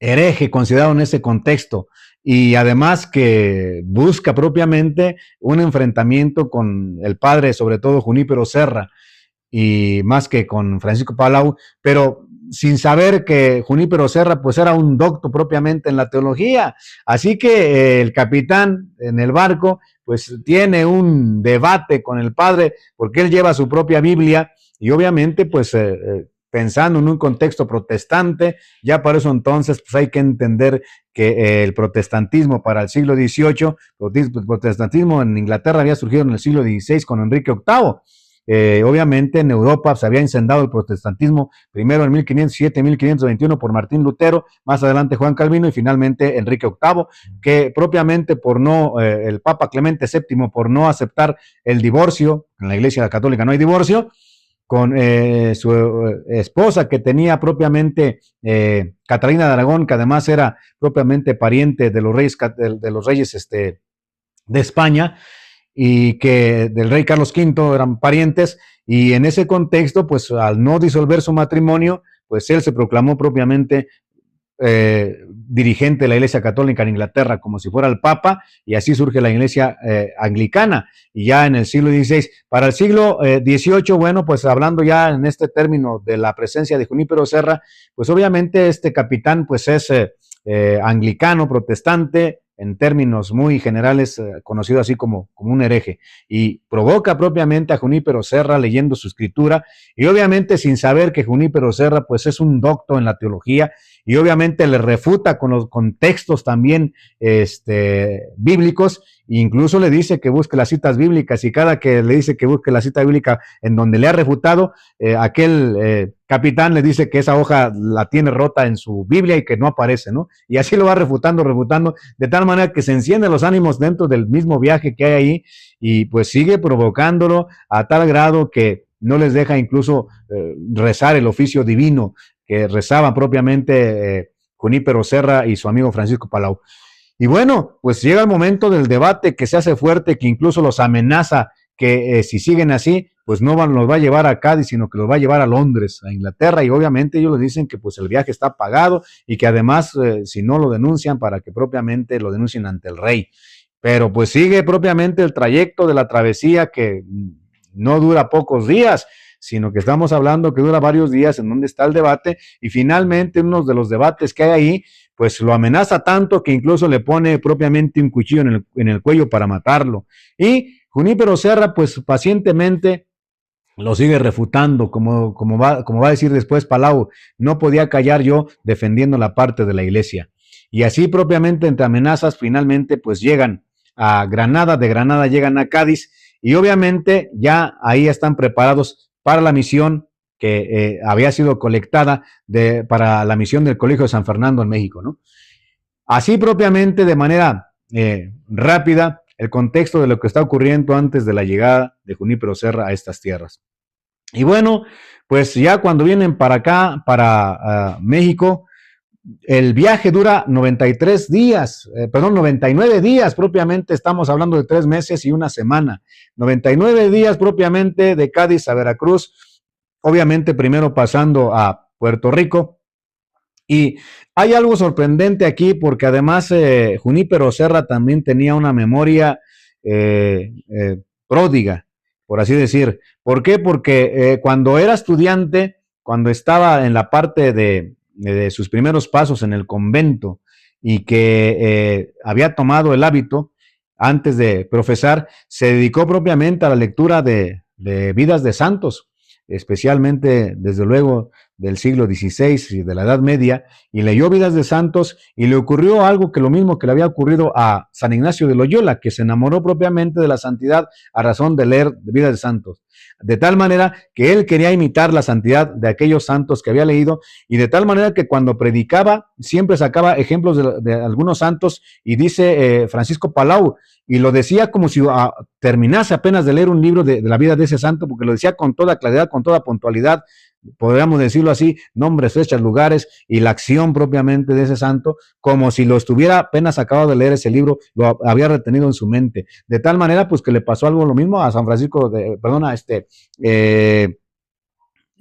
hereje considerado en ese contexto, y además que busca propiamente un enfrentamiento con el padre, sobre todo Junípero Serra, y más que con Francisco Palau, pero sin saber que Junípero Serra pues era un docto propiamente en la teología. Así que el capitán en el barco pues tiene un debate con el padre, porque él lleva su propia Biblia, y obviamente pues pensando en un contexto protestante, ya por eso entonces pues hay que entender que el protestantismo para el siglo XVIII, el protestantismo en Inglaterra había surgido en el siglo XVI con Enrique VIII. Obviamente en Europa se había incendiado el protestantismo, primero en 1507, 1521 por Martín Lutero, más adelante Juan Calvino, y finalmente Enrique VIII, que propiamente por no, el Papa Clemente VII, por no aceptar el divorcio, en la Iglesia Católica no hay divorcio, con su esposa que tenía propiamente Catalina de Aragón, que además era propiamente pariente de los reyes de España, y que del rey Carlos V eran parientes, y en ese contexto, pues al no disolver su matrimonio, pues él se proclamó propiamente dirigente de la Iglesia Católica en Inglaterra, como si fuera el Papa, y así surge la Iglesia anglicana, y ya en el siglo XVI. Para el siglo XVIII, bueno, pues hablando ya en este término de la presencia de Junípero Serra, pues obviamente este capitán pues es anglicano, protestante, en términos muy generales, conocido así como un hereje, y provoca propiamente a Junípero Serra leyendo su escritura, y obviamente sin saber que Junípero Serra pues es un docto en la teología, y obviamente le refuta con los contextos también bíblicos, e incluso le dice que busque las citas bíblicas, y cada que le dice que busque la cita bíblica en donde le ha refutado, aquel capitán le dice que esa hoja la tiene rota en su Biblia y que no aparece, ¿no? Y así lo va refutando, de tal manera que se encienden los ánimos dentro del mismo viaje que hay ahí, y pues sigue provocándolo a tal grado que no les deja incluso rezar el oficio divino que rezaban propiamente Junípero Serra y su amigo Francisco Palau. Y bueno, pues llega el momento del debate que se hace fuerte, que incluso los amenaza que si siguen así, pues no los va a llevar a Cádiz, sino que los va a llevar a Londres, a Inglaterra, y obviamente ellos les dicen que pues el viaje está pagado y que además si no lo denuncian, para que propiamente lo denuncien ante el rey. Pero pues sigue propiamente el trayecto de la travesía, que no dura pocos días, sino que estamos hablando que dura varios días, en donde está el debate, y finalmente uno de los debates que hay ahí, pues lo amenaza tanto que incluso le pone propiamente un cuchillo en el cuello para matarlo. Y Junípero Serra, pues pacientemente lo sigue refutando, como va a decir después Palau, no podía callar yo defendiendo la parte de la iglesia. Y así propiamente entre amenazas, finalmente pues llegan a Granada, de Granada llegan a Cádiz, y obviamente ya ahí están preparados para la misión que había sido colectada para la misión del Colegio de San Fernando en México, ¿no? Así propiamente, de manera rápida, el contexto de lo que está ocurriendo antes de la llegada de Junípero Serra a estas tierras. Y bueno, pues ya cuando vienen para acá, para México, el viaje dura 93 días, 99 días propiamente, estamos hablando de 3 meses y una semana. 99 días propiamente de Cádiz a Veracruz, obviamente primero pasando a Puerto Rico. Y hay algo sorprendente aquí, porque además Junípero Serra también tenía una memoria pródiga, por así decir. ¿Por qué? Porque cuando era estudiante, cuando estaba en la parte de sus primeros pasos en el convento, y que había tomado el hábito antes de profesar, se dedicó propiamente a la lectura de vidas de santos, especialmente, desde luego, del siglo XVI y de la Edad Media, y leyó vidas de santos, y le ocurrió algo que lo mismo que le había ocurrido a San Ignacio de Loyola, que se enamoró propiamente de la santidad a razón de leer vidas de santos, de tal manera que él quería imitar la santidad de aquellos santos que había leído, y de tal manera que cuando predicaba siempre sacaba ejemplos de algunos santos, y dice Francisco Palau, y lo decía como si terminase apenas de leer un libro de la vida de ese santo, porque lo decía con toda claridad, con toda puntualidad, podríamos decirlo así, nombres, fechas, lugares y la acción propiamente de ese santo, como si lo estuviera apenas acabado de leer ese libro, lo había retenido en su mente. De tal manera, pues, que le pasó algo lo mismo a San Francisco,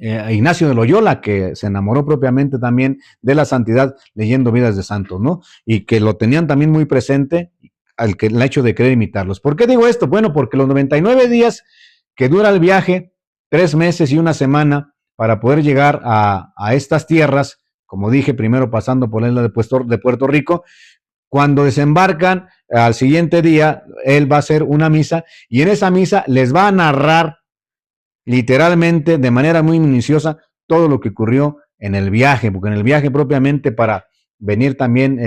Ignacio de Loyola, que se enamoró propiamente también de la santidad leyendo vidas de santos, ¿no? Y que lo tenían también muy presente, el hecho de querer imitarlos. ¿Por qué digo esto? Bueno, porque los 99 días que dura el viaje, 3 meses y una semana, para poder llegar a estas tierras, como dije, primero pasando por la isla de Puerto Rico, cuando desembarcan, al siguiente día, él va a hacer una misa, y en esa misa les va a narrar literalmente, de manera muy minuciosa, todo lo que ocurrió en el viaje, porque en el viaje propiamente para venir también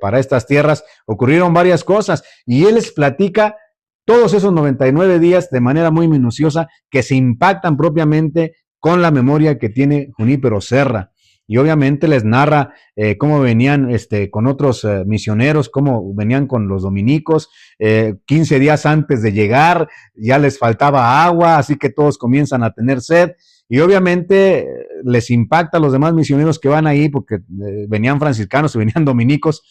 para estas tierras ocurrieron varias cosas, y él les platica todos esos 99 días de manera muy minuciosa, que se impactan propiamente con la memoria que tiene Junípero Serra. Y obviamente les narra cómo venían con otros misioneros, cómo venían con los dominicos, 15 días antes de llegar ya les faltaba agua, así que todos comienzan a tener sed, y obviamente les impacta a los demás misioneros que van ahí, porque venían franciscanos y venían dominicos,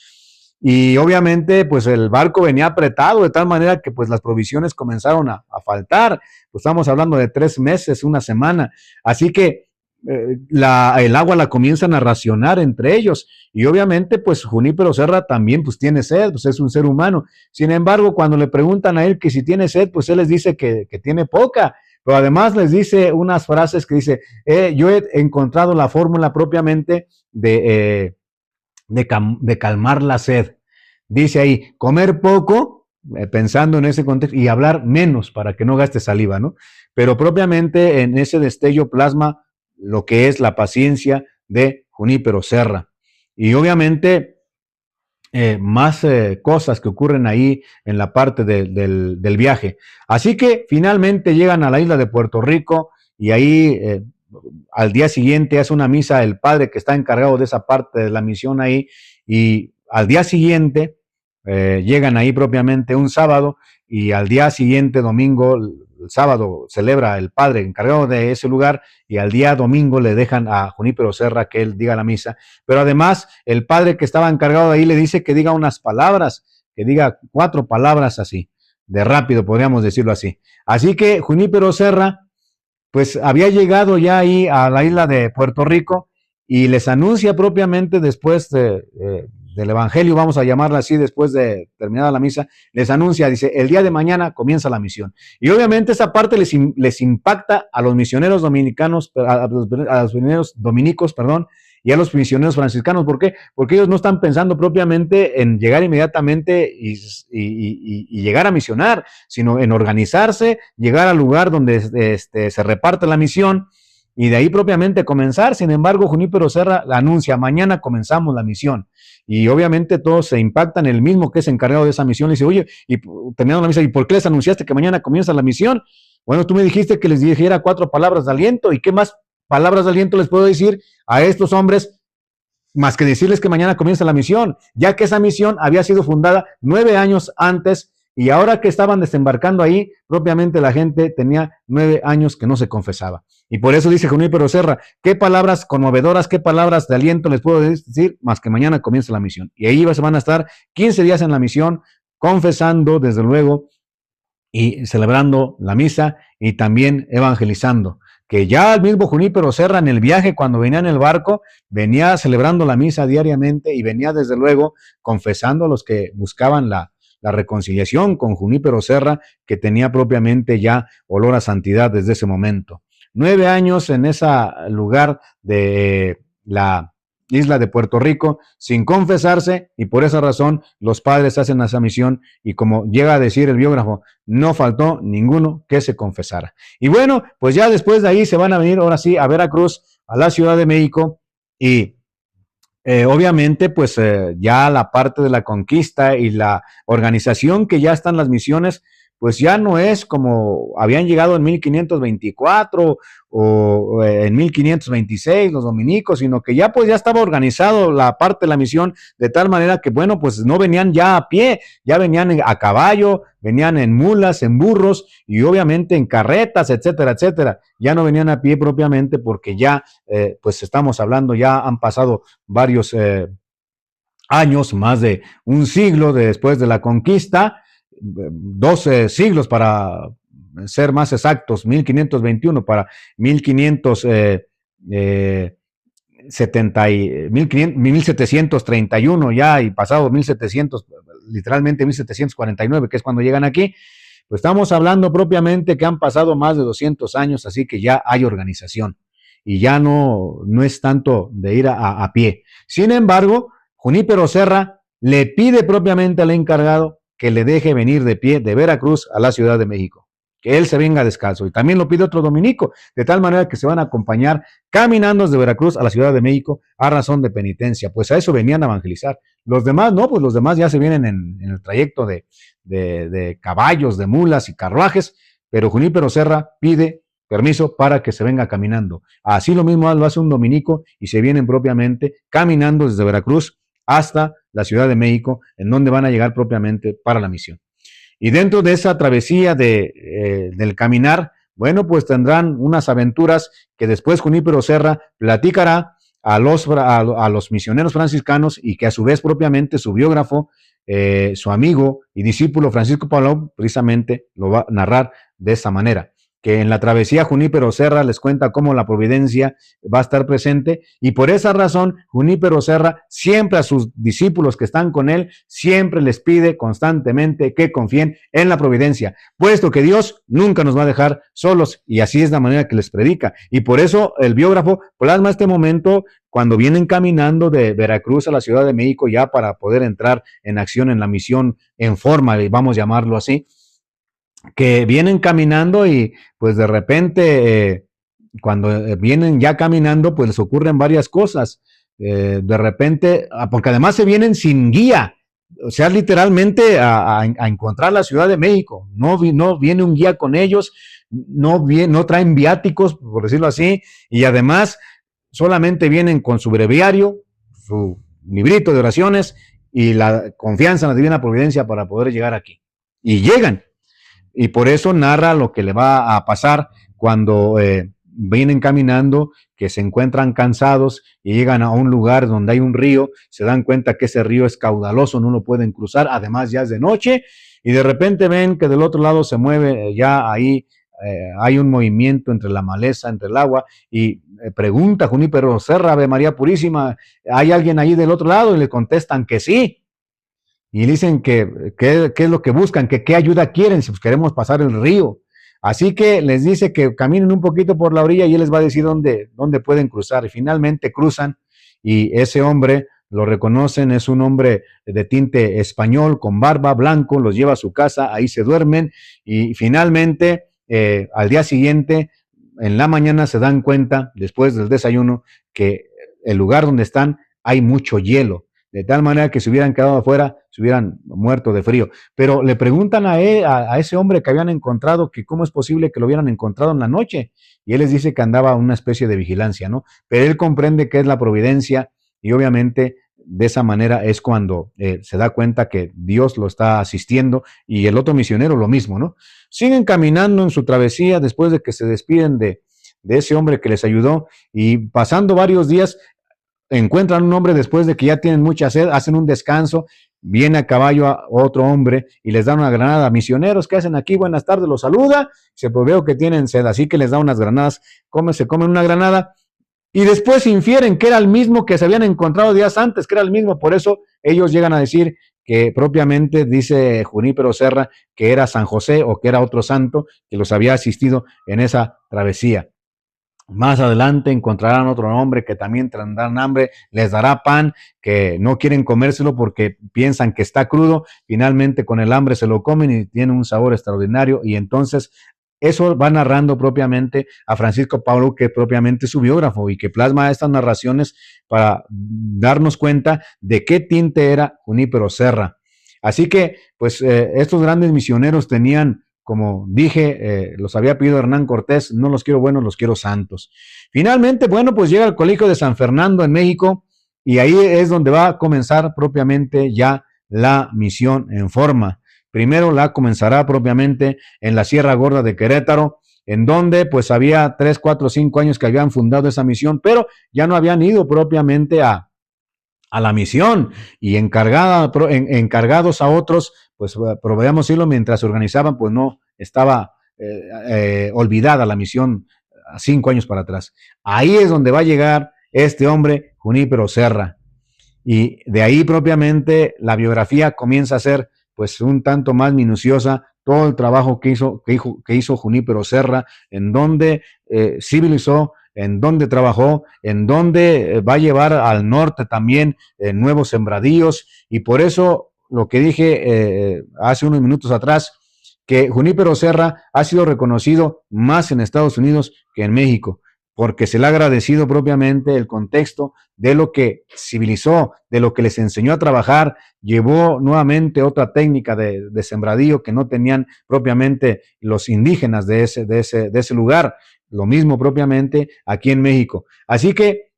y obviamente pues el barco venía apretado, de tal manera que pues las provisiones comenzaron a faltar. Pues estamos hablando de 3 meses, una semana, así que el agua la comienzan a racionar entre ellos, y obviamente pues Junípero Serra también pues tiene sed, pues es un ser humano. Sin embargo, cuando le preguntan a él que si tiene sed, pues él les dice que tiene poca, pero además les dice unas frases que dice, yo he encontrado la fórmula propiamente de calmar la sed. dice ahí, comer poco, pensando en ese contexto, y hablar menos para que no gaste saliva, ¿no? Pero propiamente en ese destello plasma lo que es la paciencia de Junípero Serra. Y obviamente más cosas que ocurren ahí en la parte del viaje. Así que finalmente llegan a la isla de Puerto Rico y ahí al día siguiente hace una misa el padre que está encargado de esa parte de la misión ahí, y al día siguiente llegan ahí propiamente un sábado, y al día siguiente, domingo, el sábado celebra el padre encargado de ese lugar, y al día domingo le dejan a Junípero Serra que él diga la misa. Pero además el padre que estaba encargado de ahí le dice que diga unas palabras, que diga 4 palabras así, de rápido podríamos decirlo así. Así que Junípero Serra pues había llegado ya ahí a la isla de Puerto Rico, y les anuncia propiamente después del Evangelio, vamos a llamarla así, después de terminada la misa, les anuncia, dice, el día de mañana comienza la misión. Y obviamente esa parte les impacta a los misioneros dominicanos, a los misioneros dominicos, perdón, y a los misioneros franciscanos. ¿Por qué? Porque ellos no están pensando propiamente en llegar inmediatamente y llegar a misionar, sino en organizarse, llegar al lugar donde se reparte la misión y de ahí propiamente comenzar. Sin embargo, Junípero Serra anuncia, mañana comenzamos la misión. Y obviamente todos se impactan, el mismo que es encargado de esa misión le dice, oye, y terminando la misa, ¿y por qué les anunciaste que mañana comienza la misión? Bueno, tú me dijiste que les dijera 4 palabras de aliento, ¿y qué más palabras de aliento les puedo decir a estos hombres más que decirles que mañana comienza la misión? Ya que esa misión había sido fundada 9 años antes, y ahora que estaban desembarcando ahí, propiamente la gente tenía 9 años que no se confesaba. Y por eso dice Junípero Serra, qué palabras conmovedoras, qué palabras de aliento les puedo decir, más que mañana comienza la misión. Y ahí van a estar 15 días en la misión, confesando, desde luego, y celebrando la misa y también evangelizando. Que ya el mismo Junípero Serra en el viaje, cuando venía en el barco, venía celebrando la misa diariamente y venía desde luego confesando a los que buscaban la reconciliación con Junípero Serra, que tenía propiamente ya olor a santidad desde ese momento. 9 años en ese lugar de la isla de Puerto Rico sin confesarse, y por esa razón los padres hacen esa misión, y como llega a decir el biógrafo, no faltó ninguno que se confesara. Y bueno, pues ya después de ahí se van a venir ahora sí a Veracruz, a la Ciudad de México, y obviamente pues ya la parte de la conquista y la organización que ya están las misiones, pues ya no es como habían llegado en 1524 o en 1526 los dominicos, sino que ya pues ya estaba organizado la parte de la misión de tal manera que bueno, pues no venían ya a pie, ya venían a caballo, venían en mulas, en burros y obviamente en carretas, etcétera, etcétera. Ya no venían a pie propiamente porque ya pues estamos hablando, ya han pasado varios años, más de un siglo después de la conquista, 12 siglos para ser más exactos, 1521 para 1731 ya, y pasado 1700, literalmente 1749, que es cuando llegan aquí, pues estamos hablando propiamente que han pasado más de 200 años, así que ya hay organización y ya no es tanto de ir a pie. Sin embargo, Junípero Serra le pide propiamente al encargado que le deje venir de pie de Veracruz a la Ciudad de México, que él se venga descalzo, y también lo pide otro dominico, de tal manera que se van a acompañar caminando desde Veracruz a la Ciudad de México a razón de penitencia, pues a eso venían a evangelizar. Los demás no, pues los demás ya se vienen en el trayecto de caballos, de mulas y carruajes, pero Junípero Serra pide permiso para que se venga caminando. Así lo mismo lo hace un dominico y se vienen propiamente caminando desde Veracruz hasta la Ciudad de México, en donde van a llegar propiamente para la misión. Y dentro de esa travesía del caminar, bueno, pues tendrán unas aventuras que después Junípero Serra platicará a los misioneros franciscanos, y que a su vez propiamente su biógrafo, su amigo y discípulo Francisco Palau, precisamente lo va a narrar de esa manera. que en la travesía Junípero Serra les cuenta cómo la providencia va a estar presente, y por esa razón Junípero Serra siempre a sus discípulos que están con él, siempre les pide constantemente que confíen en la providencia, puesto que Dios nunca nos va a dejar solos, y así es la manera que les predica. Y por eso el biógrafo plasma este momento cuando vienen caminando de Veracruz a la Ciudad de México, ya para poder entrar en acción en la misión en forma, vamos a llamarlo así, que vienen caminando y pues de repente cuando vienen ya caminando pues les ocurren varias cosas. De repente, porque además se vienen sin guía, o sea, literalmente a encontrar la Ciudad de México. No viene un guía con ellos, no traen viáticos, por decirlo así, y además solamente vienen con su breviario, su librito de oraciones y la confianza en la divina providencia para poder llegar aquí. Y llegan. Y por eso narra lo que le va a pasar cuando vienen caminando, que se encuentran cansados y llegan a un lugar donde hay un río, se dan cuenta que ese río es caudaloso, no lo pueden cruzar, además ya es de noche, y de repente ven que del otro lado se mueve ya ahí, hay un movimiento entre la maleza, entre el agua, y pregunta Junípero Serra, Ave María Purísima, ¿hay alguien ahí del otro lado? Y le contestan que sí. Y dicen que qué es lo que buscan, que qué ayuda quieren, si pues queremos pasar el río. Así que les dice que caminen un poquito por la orilla y él les va a decir dónde pueden cruzar. Y finalmente cruzan y ese hombre lo reconocen, es un hombre de tinte español, con barba, blanco, los lleva a su casa, ahí se duermen y finalmente al día siguiente, en la mañana se dan cuenta, después del desayuno, que el lugar donde están hay mucho hielo, de tal manera que si hubieran quedado afuera, se hubieran muerto de frío. Pero le preguntan a ese hombre que habían encontrado que cómo es posible que lo hubieran encontrado en la noche, y él les dice que andaba una especie de vigilancia, ¿no? Pero él comprende que es la providencia, y obviamente de esa manera es cuando se da cuenta que Dios lo está asistiendo, y el otro misionero lo mismo, ¿no? Siguen caminando en su travesía después de que se despiden de ese hombre que les ayudó, y pasando varios días, encuentran un hombre después de que ya tienen mucha sed, hacen un descanso, viene a caballo a otro hombre y les da una granada. Misioneros, ¿qué hacen aquí? Buenas tardes, los saluda, se pues veo que tienen sed, así que les da unas granadas, se comen una granada y después infieren que era el mismo que se habían encontrado días antes, que era el mismo, por eso ellos llegan a decir que propiamente dice Junípero Serra que era San José o que era otro santo que los había asistido en esa travesía. Más adelante encontrarán otro hombre que también tendrán hambre, les dará pan, que no quieren comérselo porque piensan que está crudo, finalmente con el hambre se lo comen y tiene un sabor extraordinario, y entonces eso va narrando propiamente a Francisco Pablo, que es propiamente su biógrafo y que plasma estas narraciones para darnos cuenta de qué tinte era Junípero Serra. Así que, pues, estos grandes misioneros tenían, como dije, los había pedido Hernán Cortés, no los quiero buenos, los quiero santos. Finalmente, bueno, pues llega al Colegio de San Fernando en México, y ahí es donde va a comenzar propiamente ya la misión en forma. Primero la comenzará propiamente en la Sierra Gorda de Querétaro, en donde pues había 3, 4, 5 años que habían fundado esa misión, pero ya no habían ido propiamente a la misión, y encargados a otros, pues podríamos decirlo, mientras se organizaban, pues no estaba olvidada la misión 5 años para atrás. Ahí es donde va a llegar este hombre, Junípero Serra, y de ahí propiamente la biografía comienza a ser pues un tanto más minuciosa, todo el trabajo que hizo Junípero Serra, en donde civilizó, en donde trabajó, en donde va a llevar al norte también nuevos sembradíos, y por eso lo que dije hace unos minutos atrás, que Junípero Serra ha sido reconocido más en Estados Unidos que en México, porque se le ha agradecido propiamente el contexto de lo que civilizó, de lo que les enseñó a trabajar, llevó nuevamente otra técnica de sembradío que no tenían propiamente los indígenas de ese lugar, lo mismo propiamente aquí en México. Así que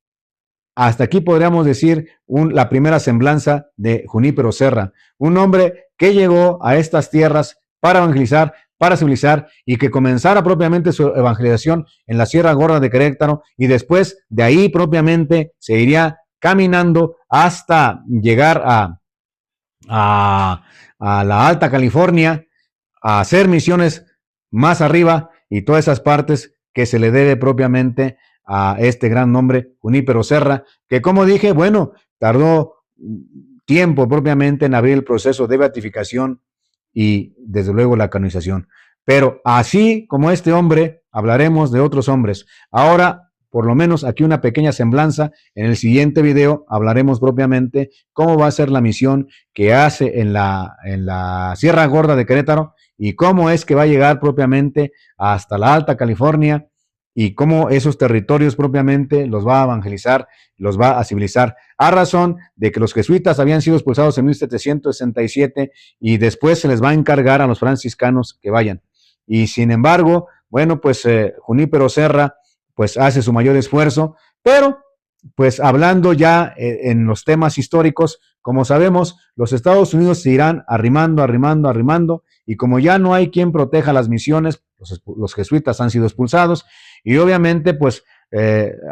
hasta aquí podríamos decir la primera semblanza de Junípero Serra, un hombre que llegó a estas tierras para evangelizar, para civilizar, y que comenzara propiamente su evangelización en la Sierra Gorda de Querétaro, y después de ahí propiamente se iría caminando hasta llegar a la Alta California, a hacer misiones más arriba, y todas esas partes que se le debe propiamente a este gran nombre, Junípero Serra, que como dije, bueno, tardó tiempo propiamente en abrir el proceso de beatificación y desde luego la canonización. Pero así como este hombre, hablaremos de otros hombres. Ahora, por lo menos aquí una pequeña semblanza. En el siguiente video hablaremos propiamente cómo va a ser la misión que hace en la Sierra Gorda de Querétaro y cómo es que va a llegar propiamente hasta la Alta California y cómo esos territorios propiamente los va a evangelizar, los va a civilizar, a razón de que los jesuitas habían sido expulsados en 1767 y después se les va a encargar a los franciscanos que vayan. Y sin embargo, bueno, pues Junípero Serra pues hace su mayor esfuerzo, pero pues hablando ya en los temas históricos, como sabemos, los Estados Unidos se irán arrimando, arrimando, arrimando, y como ya no hay quien proteja las misiones, los jesuitas han sido expulsados, y obviamente pues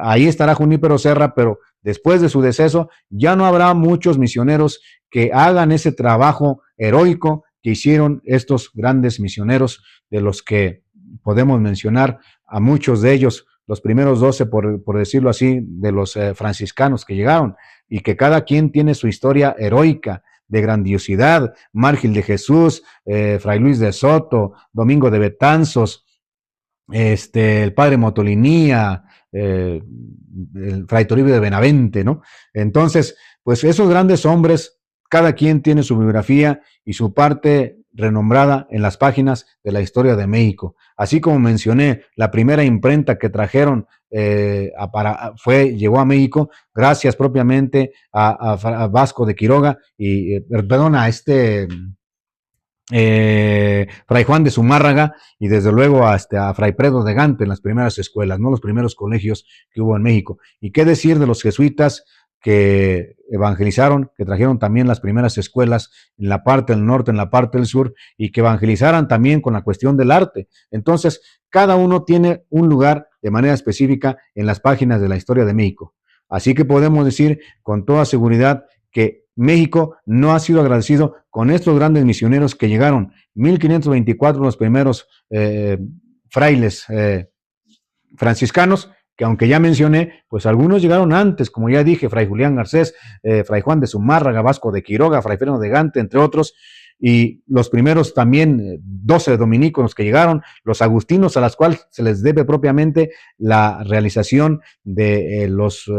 ahí estará Junípero Serra, pero después de su deceso ya no habrá muchos misioneros que hagan ese trabajo heroico que hicieron estos grandes misioneros, de los que podemos mencionar a muchos de ellos, los primeros 12, por decirlo así, de los franciscanos que llegaron, y que cada quien tiene su historia heroica, de grandiosidad. Márgil de Jesús, Fray Luis de Soto, Domingo de Betanzos, el padre Motolinía, el Fray Toribio de Benavente, ¿no? Entonces, pues esos grandes hombres, cada quien tiene su biografía y su parte renombrada en las páginas de la historia de México. Así como mencioné, la primera imprenta que trajeron llegó a México gracias propiamente a Vasco de Quiroga y, perdón, a Fray Juan de Zumárraga y desde luego hasta a Fray Pedro de Gante en las primeras escuelas, ¿no? Los primeros colegios que hubo en México. Y qué decir de los jesuitas que evangelizaron, que trajeron también las primeras escuelas en la parte del norte, en la parte del sur, y que evangelizaran también con la cuestión del arte. Entonces, cada uno tiene un lugar de manera específica en las páginas de la historia de México. Así que podemos decir con toda seguridad que México no ha sido agradecido con estos grandes misioneros que llegaron. 1524 los primeros frailes franciscanos, que aunque ya mencioné, pues algunos llegaron antes, como ya dije, Fray Julián Garcés, Fray Juan de Zumárraga, Vasco de Quiroga, Fray Fernando de Gante, entre otros, y los primeros también 12 dominicos que llegaron, los agustinos, a las cuales se les debe propiamente la realización de los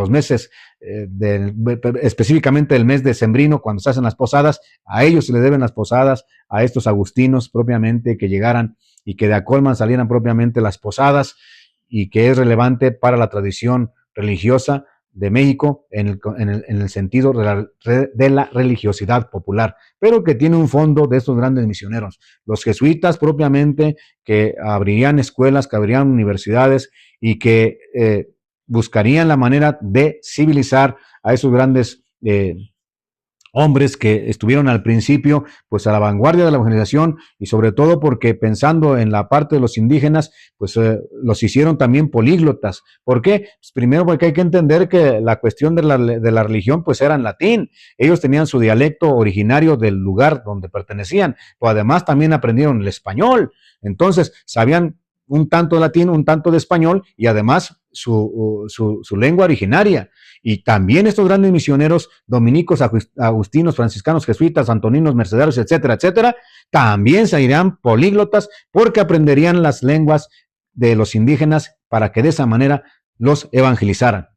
meses, específicamente el mes decembrino, cuando se hacen las posadas, a ellos se les deben las posadas, a estos agustinos propiamente que llegaran y que de Acolman salieran propiamente las posadas, y que es relevante para la tradición religiosa de México en el sentido de la religiosidad popular, pero que tiene un fondo de estos grandes misioneros. Los jesuitas propiamente, que abrirían escuelas, que abrirían universidades y que buscarían la manera de civilizar a esos grandes hombres que estuvieron al principio pues a la vanguardia de la evangelización, y sobre todo porque pensando en la parte de los indígenas, pues los hicieron también políglotas. ¿Por qué? Pues primero porque hay que entender que la cuestión de la religión pues era en latín. Ellos tenían su dialecto originario del lugar donde pertenecían, pero además también aprendieron el español. Entonces sabían un tanto de latín, un tanto de español, y además su lengua originaria. Y también estos grandes misioneros dominicos, agustinos, franciscanos, jesuitas, antoninos, mercedarios, etcétera, etcétera, también serían políglotas porque aprenderían las lenguas de los indígenas para que de esa manera los evangelizaran.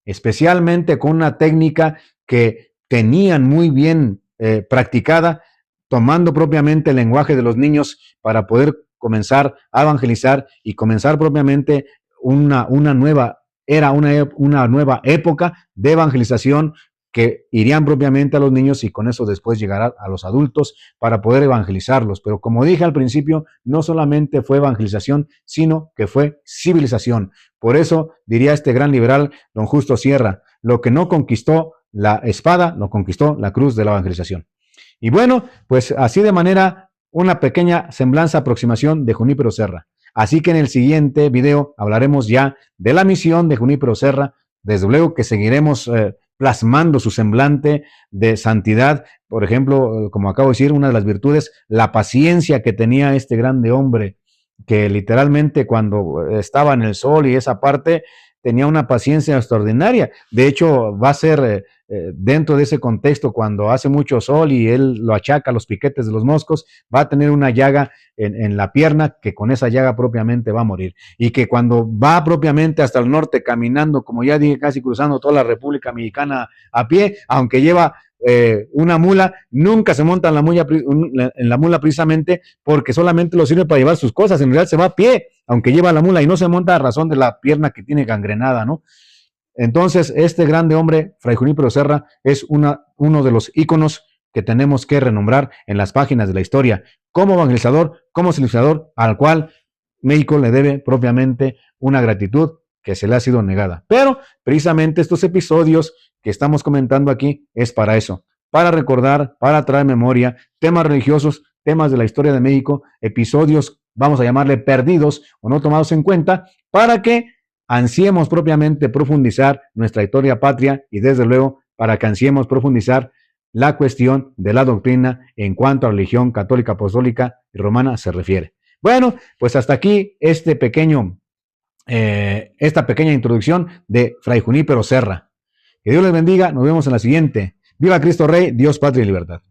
Especialmente con una técnica que tenían muy bien practicada, tomando propiamente el lenguaje de los niños para poder comenzar a evangelizar y comenzar propiamente una nueva era, una nueva época de evangelización, que irían propiamente a los niños y con eso después llegará a los adultos para poder evangelizarlos. Pero como dije al principio, no solamente fue evangelización, sino que fue civilización. Por eso diría este gran liberal, don Justo Sierra, lo que no conquistó la espada, lo conquistó la cruz de la evangelización. Y bueno, pues así de manera, una pequeña semblanza, aproximación de Junípero Serra. Así que en el siguiente video hablaremos ya de la misión de Junípero Serra. Desde luego que seguiremos plasmando su semblante de santidad. Por ejemplo, como acabo de decir, una de las virtudes, la paciencia que tenía este grande hombre que literalmente cuando estaba en el sol y esa parte tenía una paciencia extraordinaria. De hecho, va a ser dentro de ese contexto, cuando hace mucho sol y él lo achaca a los piquetes de los moscos, va a tener una llaga en la pierna, que con esa llaga propiamente va a morir. Y que cuando va propiamente hasta el norte caminando, como ya dije, casi cruzando toda la República Mexicana a pie, aunque lleva una mula, nunca se monta en la mula precisamente porque solamente lo sirve para llevar sus cosas. En realidad se va a pie, aunque lleva la mula, y no se monta a razón de la pierna que tiene gangrenada, ¿no? Entonces, este grande hombre, Fray Junípero Serra, es uno de los íconos que tenemos que renombrar en las páginas de la historia, como evangelizador, como civilizador, al cual México le debe propiamente una gratitud que se le ha sido negada. Pero precisamente estos episodios que estamos comentando aquí es para eso, para recordar, para traer memoria, temas religiosos, temas de la historia de México, episodios, vamos a llamarle perdidos o no tomados en cuenta, para que ansiemos propiamente profundizar nuestra historia patria y desde luego para que ansiemos profundizar la cuestión de la doctrina en cuanto a religión católica, apostólica y romana se refiere. Bueno, pues hasta aquí esta pequeña introducción de Fray Junípero Serra. Que Dios les bendiga, nos vemos en la siguiente. Viva Cristo Rey, Dios, Patria y Libertad.